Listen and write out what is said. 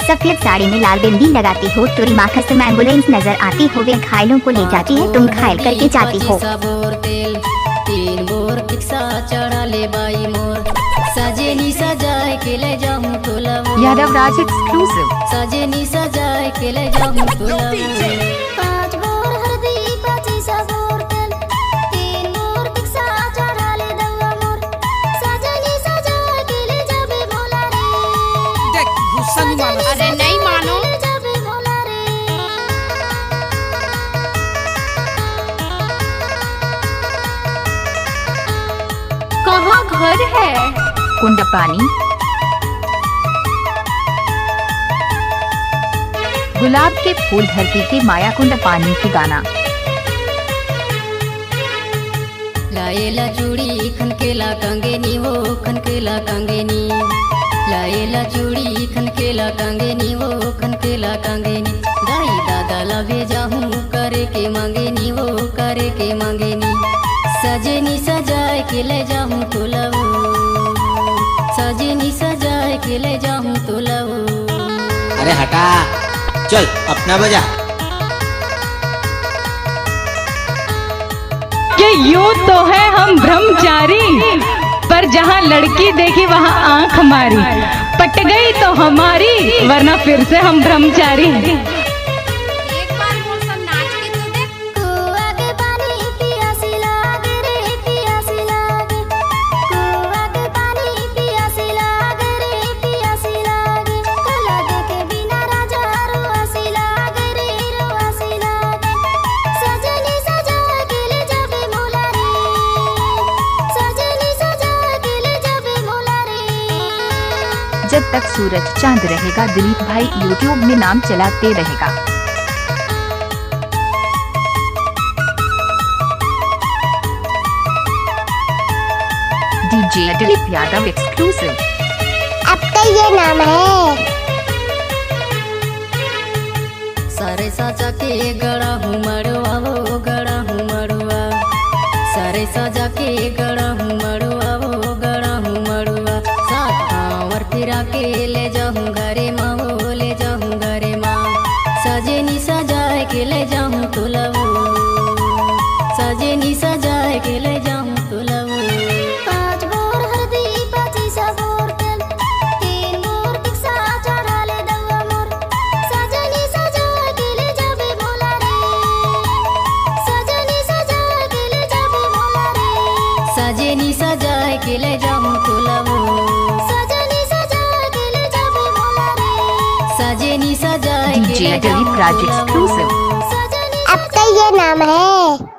सफेद साड़ी में लाल बिंदी लगाती हो, तुरी माखस में एम्बुलेंस नजर आती हो, वे घायलों को ले जाती है, तुम घायल करके जाती हो। तीन बोर पिक्सा चढ़ा ले बाई मोर, सजेनी सजाए के ले जाऊं तोला, यादव राज एक्सक्लूसिव। सजेनी सजाए के ले जाऊं तोला। अरे नहीं मानो। कहाँ घर है? कुंड पानी, गुलाब के फूल धरती के माया कुंड पानी की गाना। लाएला चूड़ी खनकेला कंगेनी हो, खनकेला कंगेनी, लाएला चूड़ी खनकेला कंगेनी हो, खनकेला कंगेनी, दाई दादा ला भेजा हूँ करे के मांगेनी हो, करे के मांगेनी, सजेनी सजाए के ले जाऊं तोलाऊ, सजेनी सजाए के ले जाऊं तोलाऊ। अरे हटा, चल अपना बजा। कि यूं तो है हम ब्रह्मचारी, पर जहाँ लड़की देखी वहाँ आंख मारी, पट गई तो हमारी, वरना फिर से हम ब्रह्मचारी। एक बार मोर सब नाच के तो देख। कुआं के पानी पियासी लागे रे, पियासी लागे, कुआं के पानी पियासी लागे रे, पियासी लागे, लगे के बिना राजा रुआसी लागे रे, रुआसी लागे, सजनी सजा के ले जाबे मोला रे, सजनी सजा के ले जाबे मोला रे। जब तक सूरज चांद रहेगा, दिलीप भाई यूट्यूब में नाम चलाते रहेगा। DJ Dilip Yadav exclusive. अब तो ये नाम है। सारे साजा के गड़ा हूँ मड़ुआ वो, गड़ा हूँ मड़ुआ, सारे साजा के गड़ा हूँ मड़ुआ वो, गड़ा हूँ मड़ुआ, साथ आवर फिरा के ले जाऊँ घरे माँ वो, ले जाऊँ घरे माँ, सजेनी सजाए के ले जाऊँ तोलाऊ, सजेनी सजाए के ले जाऊँ तोलाऊ। 5 बोर हल्दी 25 बोर तेल, 3 बोर पिक्सा चढ़ा ले दवा मोर, सजनी सजा के ले जाबे मोला रे, सजनी सजा के ले जाबे मोला रे, सजेनी सजाए के ले जाऊं तोलाऊ, सजनी सजा के ले जाबे मोला रे, सजेनी सजाए के डीजे ले दिलीप जाऊं राज तोलाऊ। एक्सक्लूसिव। अब तो ये नाम है।